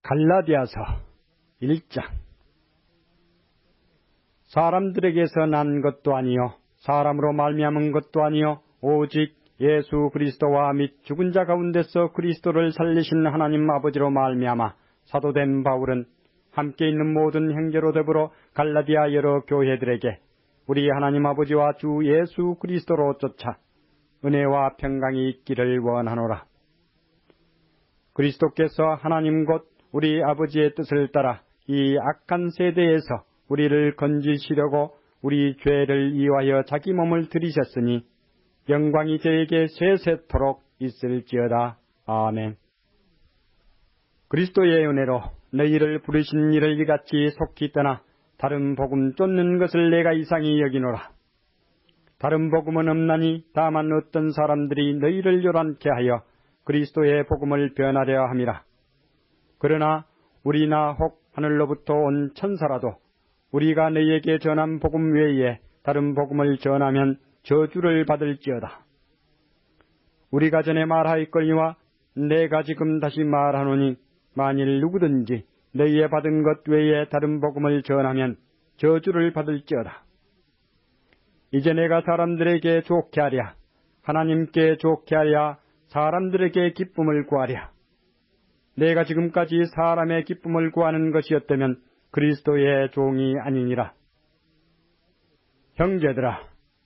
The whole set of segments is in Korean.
갈라디아서 1장. 사람들에게서 난 것도 아니요 사람으로 말미암은 것도 아니요 오직 예수 그리스도와 및 죽은 자 가운데서 그리스도를 살리신 하나님 아버지로 말미암아 사도된 바울은 함께 있는 모든 형제로 더불어 갈라디아 여러 교회들에게 우리 하나님 아버지와 주 예수 그리스도로 쫓아 은혜와 평강이 있기를 원하노라. 그리스도께서 하나님 곧 우리 아버지의 뜻을 따라 이 악한 세대에서 우리를 건지시려고 우리 죄를 이유하여 자기 몸을 들이셨으니 영광이 저에게 세세토록 있을지어다. 아멘. 그리스도의 은혜로 너희를 부르신 이를 이같이 속히 떠나 다른 복음 쫓는 것을 내가 이상히 여기노라. 다른 복음은 없나니 다만 어떤 사람들이 너희를 요란케 하여 그리스도의 복음을 변하려 함이라. 그러나 우리나 혹 하늘로부터 온 천사라도 우리가 너희에게 전한 복음 외에 다른 복음을 전하면 저주를 받을지어다. 우리가 전에 말하였거니와 내가 지금 다시 말하노니 만일 누구든지 너희의 받은 것 외에 다른 복음을 전하면 저주를 받을지어다. 이제 내가 사람들에게 좋게 하랴, 하나님께 좋게 하랴, 사람들에게 기쁨을 구하랴. 내가 지금까지 사람의 기쁨을 구하는 것이었다면 그리스도의 종이 아니니라. 형제들아,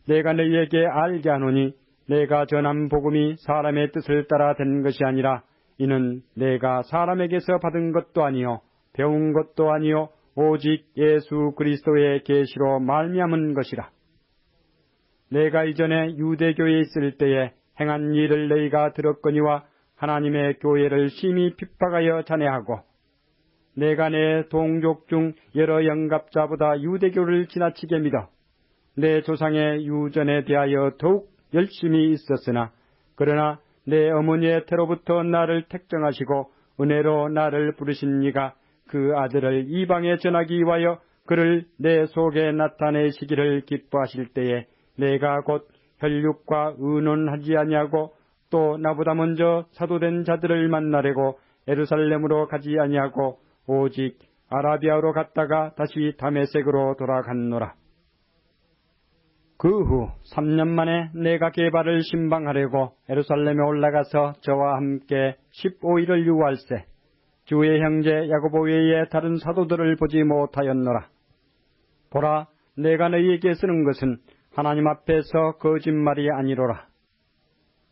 내가 너희에게 알게 하노니 내가 전한 복음이 사람의 뜻을 따라 된 것이 아니라 이는 내가 사람에게서 받은 것도 아니요 배운 것도 아니요 오직 예수 그리스도의 계시로 말미암은 것이라. 내가 이전에 유대교에 있을 때에 행한 일을 너희가 들었거니와 하나님의 교회를 심히 핍박하여 잔해하고 내가 내 동족 중 여러 영갑자보다 유대교를 지나치게 믿어 내 조상의 유전에 대하여 더욱 열심히 있었으나 그러나 내 어머니의 태로부터 나를 택정하시고 은혜로 나를 부르신 이가 그 아들을 이방에 전하기 위하여 그를 내 속에 나타내시기를 기뻐하실 때에 내가 곧 혈육과 의논하지 아니하고 또 나보다 먼저 사도된 자들을 만나려고 예루살렘으로 가지 아니하고 오직 아라비아로 갔다가 다시 다메섹으로 돌아갔노라. 그 후 3년 만에 내가 게바를 신방하려고 예루살렘에 올라가서 저와 함께 15일을 유할세 주의 형제 야고보 외에 다른 사도들을 보지 못하였노라. 보라, 내가 너희에게 쓰는 것은 하나님 앞에서 거짓말이 아니로라.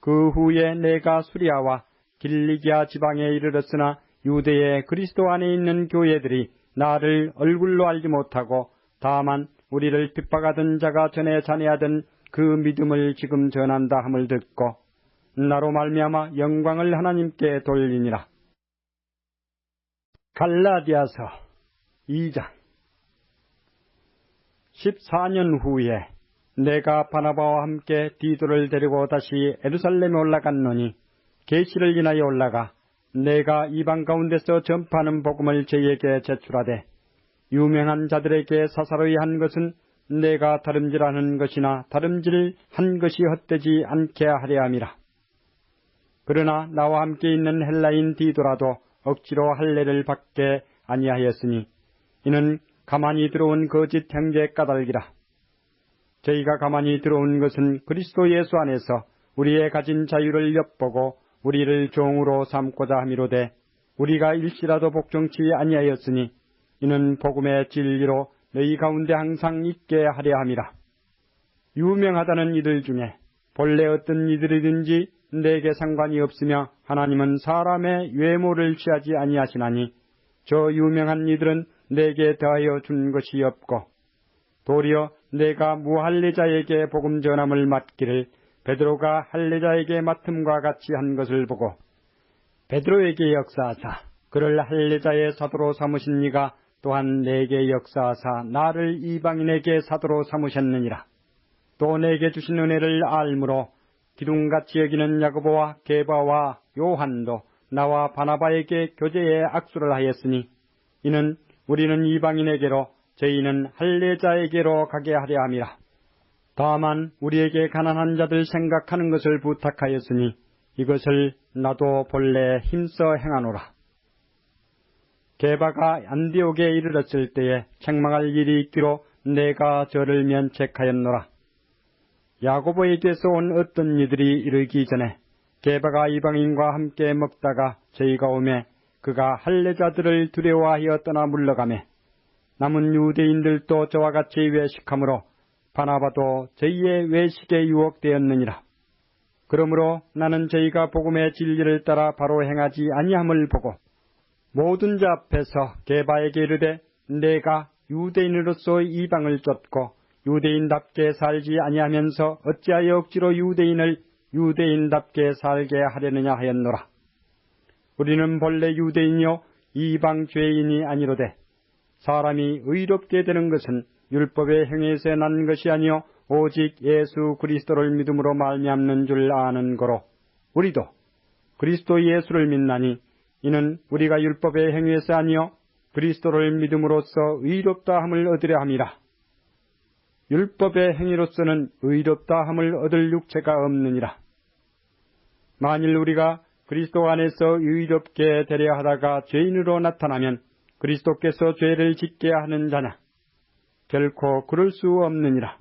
그 후에 내가 수리아와 길리기아 지방에 이르렀으나 유대의 그리스도 안에 있는 교회들이 나를 얼굴로 알지 못하고 다만 우리를 핍박하던 자가 전에 잔해하던 그 믿음을 지금 전한다 함을 듣고 나로 말미암아 영광을 하나님께 돌리니라. 갈라디아서 2장. 14년 후에 내가 바나바와 함께 디도를 데리고 다시 예루살렘에 올라갔노니 계시를 인하여 올라가 내가 이방 가운데서 전파하는 복음을 저희에게 제출하되 유명한 자들에게 사사로이 한 것은 내가 다름질하는 것이나 다름질한 것이 헛되지 않게 하려 함이라. 그러나 나와 함께 있는 헬라인 디도라도 억지로 할례를 받게 아니하였으니 이는 가만히 들어온 거짓 형제 까닭이라. 저희가 가만히 들어온 것은 그리스도 예수 안에서 우리의 가진 자유를 엿보고 우리를 종으로 삼고자 함이로되 우리가 일시라도 복종치 아니하였으니 이는 복음의 진리로 너희 가운데 항상 있게 하려 함이라. 유명하다는 이들 중에 본래 어떤 이들이든지 내게 상관이 없으며 하나님은 사람의 외모를 취하지 아니하시나니 저 유명한 이들은 내게 더하여 준 것이 없고 도리어 내가 무할례자에게 복음 전함을 맡기를 베드로가 할례자에게 맡음과 같이 한 것을 보고 베드로에게 역사하사 그를 할례자의 사도로 삼으신 이가 또한 내게 역사하사 나를 이방인에게 사도로 삼으셨느니라. 또 내게 주신 은혜를 알므로 기둥같이 여기는 야고보와 게바와 요한도 나와 바나바에게 교제에 악수를 하였으니 이는 우리는 이방인에게로 저희는 할례자에게로 가게 하려 함이라. 다만 우리에게 가난한 자들 생각하는 것을 부탁하였으니 이것을 나도 본래 힘써 행하노라. 게바가 안디옥에 이르렀을 때에 책망할 일이 있기로 내가 저를 면책하였노라. 야고보에게서 온 어떤 이들이 이르기 전에 게바가 이방인과 함께 먹다가 저희가 오매 그가 할례자들을 두려워하여 떠나 물러가매 남은 유대인들도 저와 같이 외식하므로 바나바도 저희의 외식에 유혹되었느니라. 그러므로 나는 저희가 복음의 진리를 따라 바로 행하지 아니함을 보고 모든 자 앞에서 게바에게 이르되 내가 유대인으로서 이방을 쫓고 유대인답게 살지 아니하면서 어찌하여 억지로 유대인을 유대인답게 살게 하려느냐 하였노라. 우리는 본래 유대인이요 이방 죄인이 아니로되 사람이 의롭게 되는 것은 율법의 행위에서 난 것이 아니요 오직 예수 그리스도를 믿음으로 말미암는 줄 아는 거로 우리도 그리스도 예수를 믿나니 이는 우리가 율법의 행위에서 아니요 그리스도를 믿음으로써 의롭다 함을 얻으려 함이라. 율법의 행위로서는 의롭다 함을 얻을 육체가 없느니라. 만일 우리가 그리스도 안에서 의롭게 되려 하다가 죄인으로 나타나면 그리스도께서 죄를 짓게 하는 자냐? 결코 그럴 수 없느니라.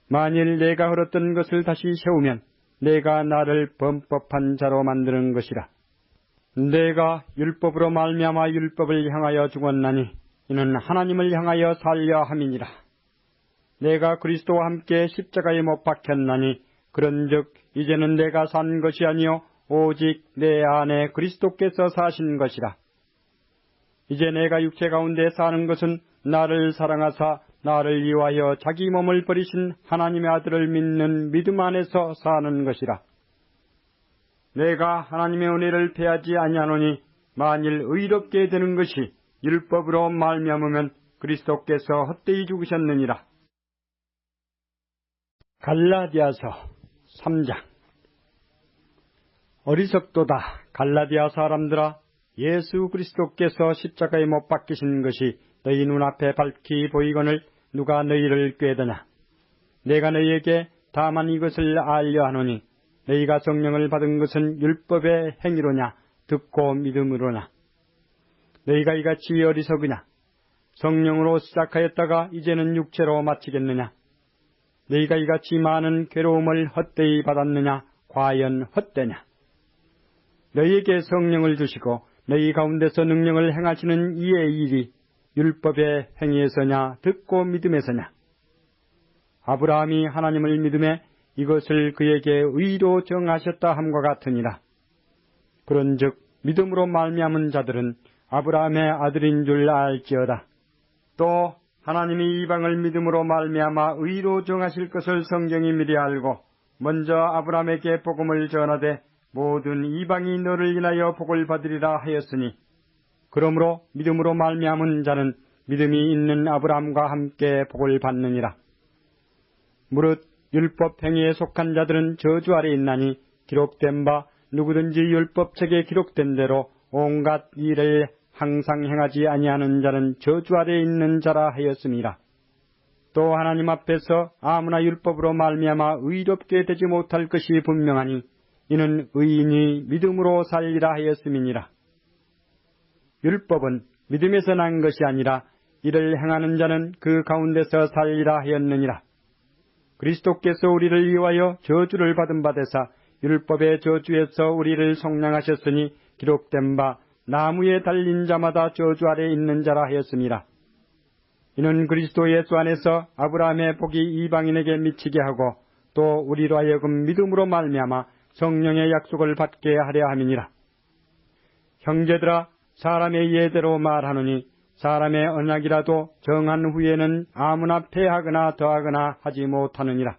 만일 내가 흘렀던 것을 다시 세우면 내가 나를 범법한 자로 만드는 것이라. 내가 율법으로 말미암아 율법을 향하여 죽었나니 이는 하나님을 향하여 살려 함이니라. 내가 그리스도와 함께 십자가에 못 박혔나니 그런즉 이제는 내가 산 것이 아니요 오직 내 안에 그리스도께서 사신 것이라. 이제 내가 육체 가운데 사는 것은 나를 사랑하사 나를 위하여 자기 몸을 버리신 하나님의 아들을 믿는 믿음 안에서 사는 것이라. 내가 하나님의 은혜를 패하지 아니하노니 만일 의롭게 되는 것이 율법으로 말미암으면 그리스도께서 헛되이 죽으셨느니라. 갈라디아서 3장. 어리석도다 갈라디아 사람들아, 예수 그리스도께서 십자가에 못 박히신 것이 너희 눈앞에 밝히 보이거늘 누가 너희를 꾀더냐. 내가 너희에게 다만 이것을 알려 하노니 너희가 성령을 받은 것은 율법의 행위로냐 듣고 믿음으로냐. 너희가 이같이 어리석으냐. 성령으로 시작하였다가 이제는 육체로 마치겠느냐. 너희가 이같이 많은 괴로움을 헛되이 받았느냐. 과연 헛되냐. 너희에게 성령을 주시고 너희 가운데서 능력을 행하시는 이의 일이 율법의 행위에서냐 듣고 믿음에서냐. 아브라함이 하나님을 믿음에 이것을 그에게 의로 정하셨다 함과 같으니라. 그런즉 믿음으로 말미암은 자들은 아브라함의 아들인 줄 알지어다. 또 하나님이 이방을 믿음으로 말미암아 의로 정하실 것을 성경이 미리 알고 먼저 아브라함에게 복음을 전하되 모든 이방이 너를 인하여 복을 받으리라 하였으니, 그러므로 믿음으로 말미암은 자는 믿음이 있는 아브라함과 함께 복을 받느니라. 무릇 율법 행위에 속한 자들은 저주 아래 있나니 기록된 바 누구든지 율법책에 기록된 대로 온갖 일을 항상 행하지 아니하는 자는 저주 아래 있는 자라 하였음이라. 또 하나님 앞에서 아무나 율법으로 말미암아 의롭게 되지 못할 것이 분명하니 이는 의인이 믿음으로 살리라 하였음이니라. 율법은 믿음에서 난 것이 아니라 이를 행하는 자는 그 가운데서 살리라 하였느니라. 그리스도께서 우리를 위하여 저주를 받은 바 되사 율법의 저주에서 우리를 속량하셨으니 기록된 바 나무에 달린 자마다 저주 아래 있는 자라 하였음이라. 이는 그리스도 예수 안에서 아브라함의 복이 이방인에게 미치게 하고 또 우리로 하여금 믿음으로 말미암아 성령의 약속을 받게 하려 함이니라. 형제들아, 사람의 예대로 말하노니 사람의 언약이라도 정한 후에는 아무나 폐하거나 더하거나 하지 못하느니라.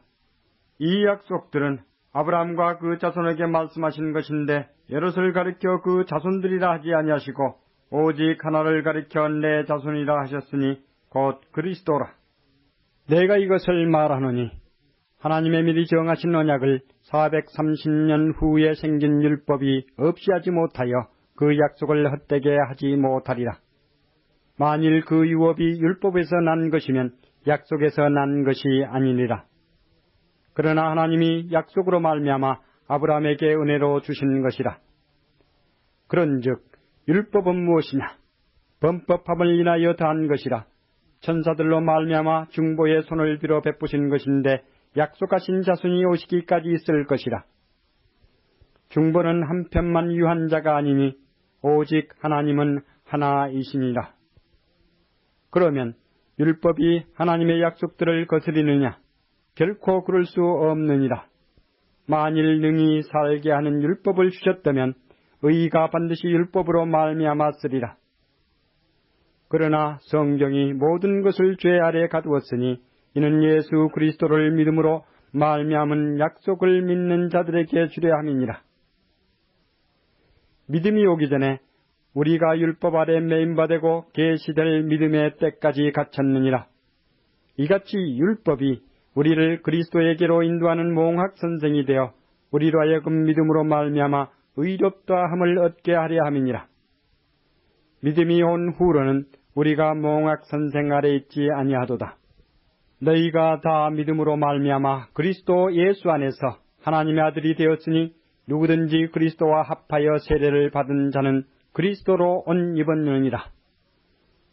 이 약속들은 아브라함과 그 자손에게 말씀하신 것인데 여럿을 가리켜 그 자손들이라 하지 아니하시고 오직 하나를 가리켜 내 자손이라 하셨으니 곧 그리스도라. 내가 이것을 말하노니 하나님의 미리 정하신 언약을 430년 후에 생긴 율법이 없이 하지 못하여 그 약속을 헛되게 하지 못하리라. 만일 그 유업이 율법에서 난 것이면 약속에서 난 것이 아니니라. 그러나 하나님이 약속으로 말미암아 아브라함에게 은혜로 주신 것이라. 그런즉 율법은 무엇이냐? 범법함을 인하여 더한 것이라. 천사들로 말미암아 중보의 손을 빌어 베푸신 것인데 약속하신 자손이 오시기까지 있을 것이라. 중보는 한편만 유한 자가 아니니 오직 하나님은 하나이시니라. 그러면 율법이 하나님의 약속들을 거스리느냐? 결코 그럴 수 없느니라. 만일 능히 살게 하는 율법을 주셨다면 의가 반드시 율법으로 말미암았으리라. 그러나 성경이 모든 것을 죄 아래 가두었으니 이는 예수 그리스도를 믿음으로 말미암은 약속을 믿는 자들에게 주려 함이니라. 믿음이 오기 전에 우리가 율법 아래 매임받고 계시될 믿음의 때까지 갇혔느니라. 이같이 율법이 우리를 그리스도에게로 인도하는 몽학 선생이 되어 우리로 하여금 믿음으로 말미암아 의롭다함을 얻게 하려 함이니라. 믿음이 온 후로는 우리가 몽학 선생 아래 있지 아니하도다. 너희가 다 믿음으로 말미암아 그리스도 예수 안에서 하나님의 아들이 되었으니 누구든지 그리스도와 합하여 세례를 받은 자는 그리스도로 옷 입었느니라.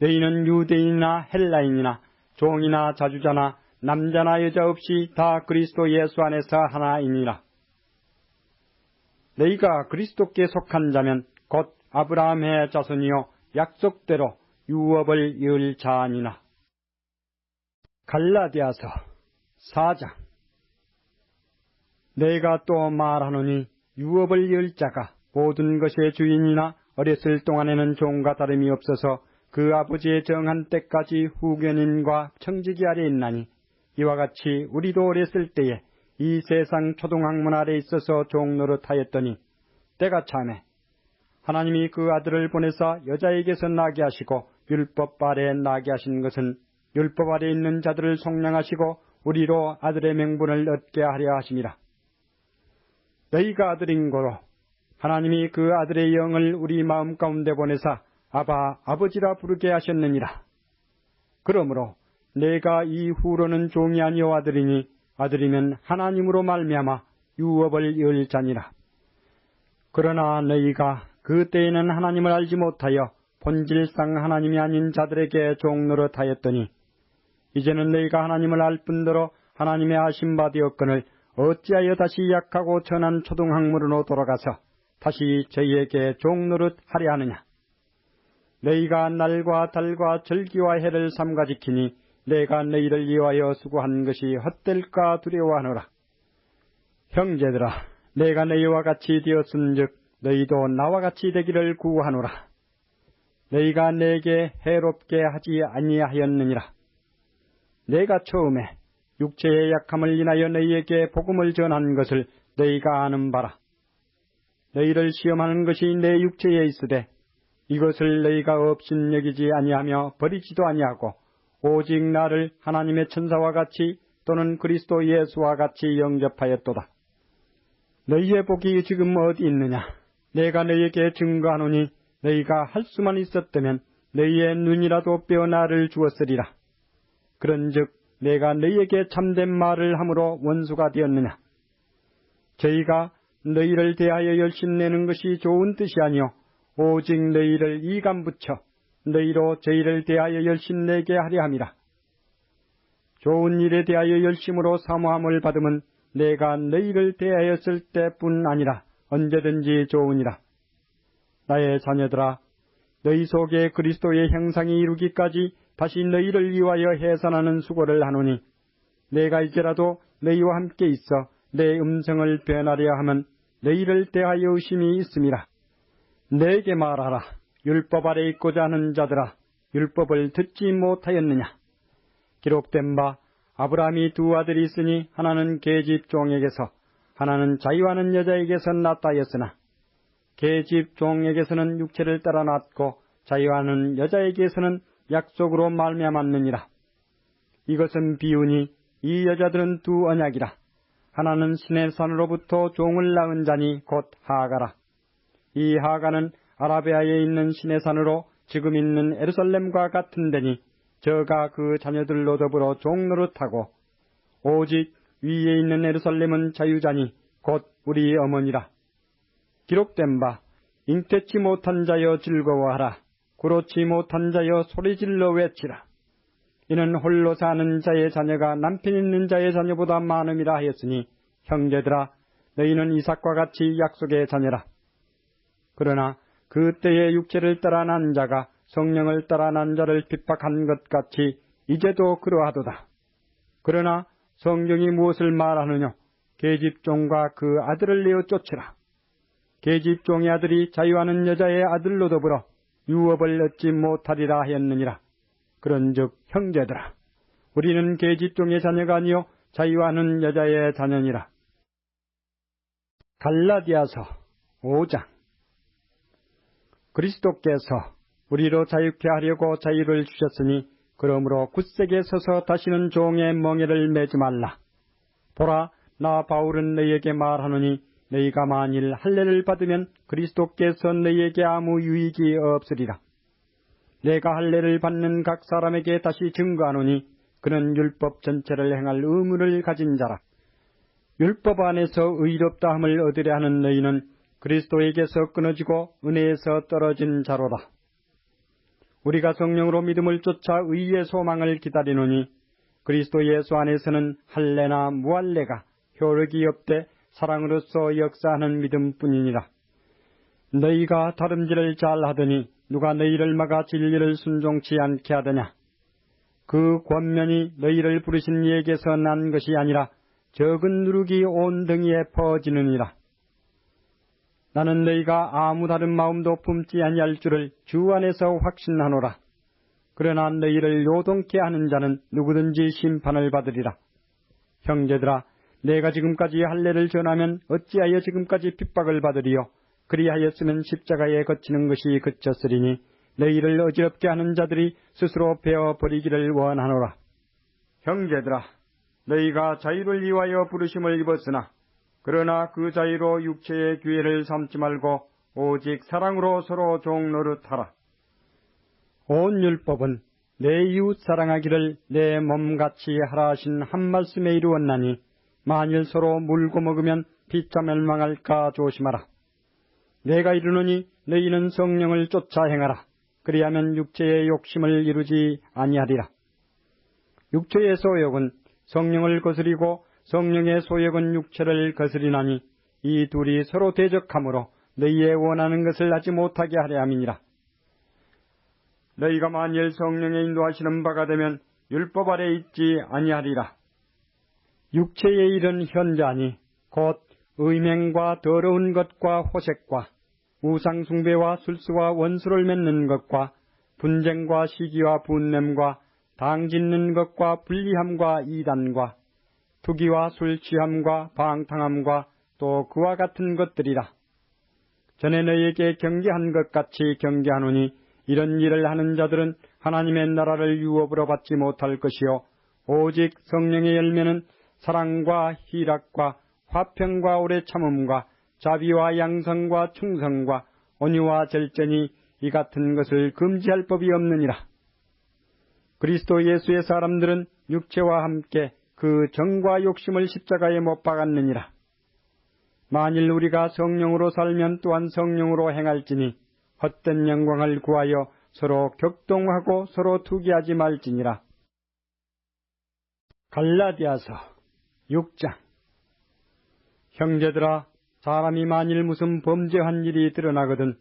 너희는 유대인이나 헬라인이나 종이나 자주자나 남자나 여자 없이 다 그리스도 예수 안에서 하나이니라. 너희가 그리스도께 속한 자면 곧 아브라함의 자손이요 약속대로 유업을 이을 자니라. 갈라디아서 4장. 내가 또 말하노니 유업을 이을 자가 모든 것의 주인이나 어렸을 동안에는 종과 다름이 없어서 그 아버지의 정한 때까지 후견인과 청지기 아래 있나니 이와 같이 우리도 어렸을 때에 이 세상 초등학문 아래 있어서 종 노릇하였더니 때가 차매 하나님이 그 아들을 보내사 여자에게서 나게 하시고 율법 아래 나게 하신 것은 율법 아래 있는 자들을 속량하시고 우리로 아들의 명분을 얻게 하려 하심이라. 너희가 아들인 고로 하나님이 그 아들의 영을 우리 마음 가운데 보내사 아바 아버지라 부르게 하셨느니라. 그러므로 내가 이후로는 종이 아니요 아들이니 아들이면 하나님으로 말미암아 유업을 이을 자니라. 그러나 너희가 그 때에는 하나님을 알지 못하여 본질상 하나님이 아닌 자들에게 종 노릇하였더니 이제는 너희가 하나님을 알 뿐더러 하나님의 아심 바 되었거늘 어찌하여 다시 약하고 천한 초등학문으로 돌아가서 다시 저희에게 종 노릇하려 하느냐. 너희가 날과 달과 절기와 해를 삼가 지키니 내가 너희를 위하여 수고한 것이 헛될까 두려워하노라. 형제들아, 내가 너희와 같이 되었은즉 너희도 나와 같이 되기를 구하노라. 너희가 내게 해롭게 하지 아니하였느니라. 내가 처음에 육체의 약함을 인하여 너희에게 복음을 전한 것을 너희가 아는 바라. 너희를 시험하는 것이 내 육체에 있으되 이것을 너희가 업신여기지 아니하며 버리지도 아니하고 오직 나를 하나님의 천사와 같이 또는 그리스도 예수와 같이 영접하였도다. 너희의 복이 지금 어디 있느냐? 내가 너희에게 증거하노니 너희가 할 수만 있었다면 너희의 눈이라도 빼어 나를 주었으리라. 그런즉 내가 너희에게 참된 말을 함으로 원수가 되었느냐? 저희가 너희를 대하여 열심내는 것이 좋은 뜻이 아니요 오직 너희를 이감 붙여 너희로 저희를 대하여 열심내게 하려 함이라. 좋은 일에 대하여 열심으로 사모함을 받음은 내가 너희를 대하였을 때뿐 아니라 언제든지 좋으니라. 나의 자녀들아, 너희 속에 그리스도의 형상이 이루기까지 다시 너희를 위하여 해산하는 수고를 하노니 내가 이제라도 너희와 함께 있어 내 음성을 변하려 하면 너희를 대하여 의심이 있음이라. 내게 말하라. 율법 아래 있고자 하는 자들아, 율법을 듣지 못하였느냐? 기록된 바 아브라함이 두 아들이 있으니 하나는 계집 종에게서 하나는 자유하는 여자에게서 낳았다였으나 계집 종에게서는 육체를 따라 낳았고 자유하는 여자에게서는 약속으로 말미암았느니라. 이것은 비유니 이 여자들은 두 언약이라. 하나는 신의 산으로부터 종을 낳은 자니 곧 하가라. 이 하가는 아라비아에 있는 신의 산으로 지금 있는 예루살렘과 같은 데니 저가 그 자녀들로 더불어 종 노릇하고 오직 위에 있는 예루살렘은 자유자니 곧 우리 어머니라. 기록된 바 잉태치 못한 자여 즐거워하라. 그렇지 못한 자여 소리질러 외치라. 이는 홀로 사는 자의 자녀가 남편 있는 자의 자녀보다 많음이라 하였으니 형제들아 너희는 이삭과 같이 약속의 자녀라. 그러나 그 때에 육체를 따라 난 자가 성령을 따라 난 자를 핍박한 것 같이 이제도 그러하도다. 그러나 성경이 무엇을 말하느냐? 계집종과 그 아들을 내어 쫓으라. 계집종의 아들이 자유하는 여자의 아들로 더불어 유업을 얻지 못하리라 하였느니라. 그런즉 형제들아 우리는 계집종의 자녀가 아니요 자유하는 여자의 자녀니라. 갈라디아서 5장. 그리스도께서 우리로 자유케 하려고 자유를 주셨으니 그러므로 굳세게 서서 다시는 종의 멍에를 매지 말라. 보라 나 바울은 너희에게 말하노니 너희가 만일 할례를 받으면 그리스도께서 너희에게 아무 유익이 없으리라. 내가 할례를 받는 각 사람에게 다시 증거하노니 그는 율법 전체를 행할 의무를 가진 자라. 율법 안에서 의롭다함을 얻으려 하는 너희는 그리스도에게서 끊어지고 은혜에서 떨어진 자로다. 우리가 성령으로 믿음을 쫓아 의의 소망을 기다리노니 그리스도 예수 안에서는 할례나 무할례가 효력이 없되 사랑으로서 역사하는 믿음뿐이니라. 너희가 다름질을 잘하더니 누가 너희를 막아 진리를 순종치 않게 하더냐? 그 권면이 너희를 부르신 이에게서 난 것이 아니라 적은 누룩이 온 등이에 퍼지느니라. 나는 너희가 아무 다른 마음도 품지 아니할 줄을 주 안에서 확신하노라. 그러나 너희를 요동케 하는 자는 누구든지 심판을 받으리라. 형제들아 내가 지금까지 할례를 전하면 어찌하여 지금까지 핍박을 받으리요? 그리하였으면 십자가에 거치는 것이 그쳤으리니 너희를 어지럽게 하는 자들이 스스로 베어버리기를 원하노라. 형제들아 너희가 자유를 위하여 부르심을 입었으나 그러나 그 자유로 육체의 기회를 삼지 말고 오직 사랑으로 서로 종 노릇하라. 온 율법은 내 이웃 사랑하기를 내 몸같이 하라 하신 한 말씀에 이루었나니 만일 서로 물고 먹으면 피차 멸망할까 조심하라. 내가 이르노니 너희는 성령을 쫓아 행하라. 그리하면 육체의 욕심을 이루지 아니하리라. 육체의 소욕은 성령을 거스리고 성령의 소욕은 육체를 거스리나니 이 둘이 서로 대적하므로 너희의 원하는 것을 하지 못하게 하려 함이니라. 너희가 만일 성령의 인도하시는 바가 되면 율법 아래 있지 아니하리라. 육체의 일은 현자니 곧 의맹과 더러운 것과 호색과 우상숭배와 술수와 원수를 맺는 것과 분쟁과 시기와 분냄과 당짓는 것과 불리함과 이단과 투기와 술 취함과 방탕함과 또 그와 같은 것들이라. 전에 너희에게 경계한 것 같이 경계하노니 이런 일을 하는 자들은 하나님의 나라를 유업으로 받지 못할 것이요 오직 성령의 열매는 사랑과 희락과 화평과 오래 참음과 자비와 양성과 충성과 온유와 절제니 이 같은 것을 금지할 법이 없느니라. 그리스도 예수의 사람들은 육체와 함께 그 정과 욕심을 십자가에 못 박았느니라. 만일 우리가 성령으로 살면 또한 성령으로 행할지니 헛된 영광을 구하여 서로 격동하고 서로 투기하지 말지니라. 갈라디아서 6장. 형제들아 사람이 만일 무슨 범죄한 일이 드러나거든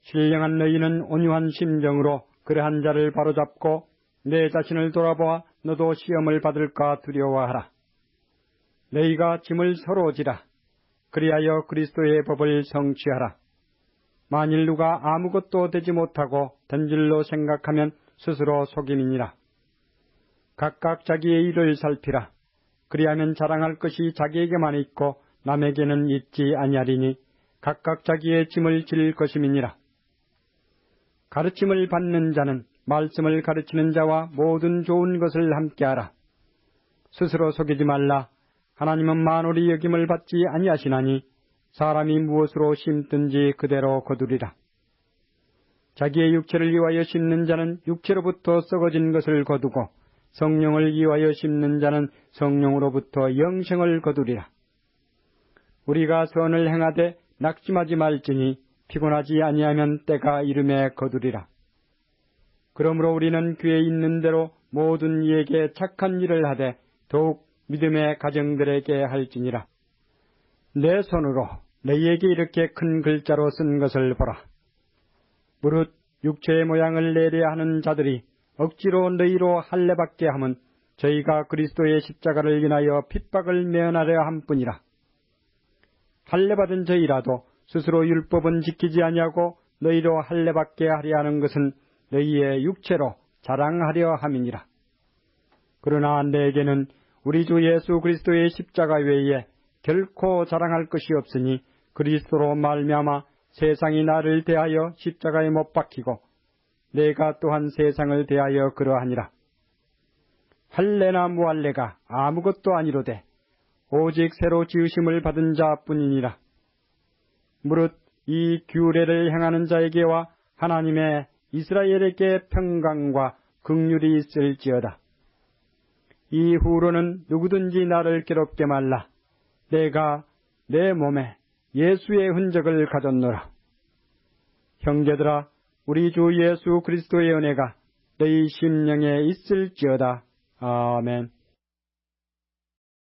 신령한 너희는 온유한 심정으로 그러한 자를 바로잡고 내 자신을 돌아보아 너도 시험을 받을까 두려워하라. 너희가 짐을 서로 지라. 그리하여 그리스도의 법을 성취하라. 만일 누가 아무것도 되지 못하고 된 줄로 생각하면 스스로 속임이니라. 각각 자기의 일을 살피라. 그리하면 자랑할 것이 자기에게만 있고 남에게는 있지 아니하리니 각각 자기의 짐을 질 것임이니라. 가르침을 받는 자는 말씀을 가르치는 자와 모든 좋은 것을 함께하라. 스스로 속이지 말라. 하나님은 만홀이 여김을 받지 아니하시나니 사람이 무엇으로 심든지 그대로 거두리라. 자기의 육체를 위하여 심는 자는 육체로부터 썩어진 것을 거두고 성령을 위하여 심는 자는 성령으로부터 영생을 거두리라. 우리가 선을 행하되 낙심하지 말지니 피곤하지 아니하면 때가 이름에 거두리라. 그러므로 우리는 귀에 있는 대로 모든 이에게 착한 일을 하되 더욱 믿음의 가정들에게 할지니라. 내 손으로 너희에게 이렇게 큰 글자로 쓴 것을 보라. 무릇 육체의 모양을 내려 하는 자들이 억지로 너희로 할례받게 함은 저희가 그리스도의 십자가를 인하여 핍박을 면하려 함뿐이라. 할례받은 저희라도 스스로 율법은 지키지 아니하고 너희로 할례받게 하려 하는 것은 너희의 육체로 자랑하려 함이니라. 그러나 내게는 우리 주 예수 그리스도의 십자가 외에 결코 자랑할 것이 없으니 그리스도로 말미암아 세상이 나를 대하여 십자가에 못 박히고 내가 또한 세상을 대하여 그러하니라. 할례나 무할례가 아무것도 아니로되 오직 새로 지으심을 받은 자뿐이니라. 무릇 이 규례를 행하는 자에게와 하나님의 이스라엘에게 평강과 긍휼이 있을지어다. 이후로는 누구든지 나를 괴롭게 말라. 내가 내 몸에 예수의 흔적을 가졌노라. 형제들아, 우리 주 예수 그리스도의 은혜가 너희 심령에 있을지어다. 아멘.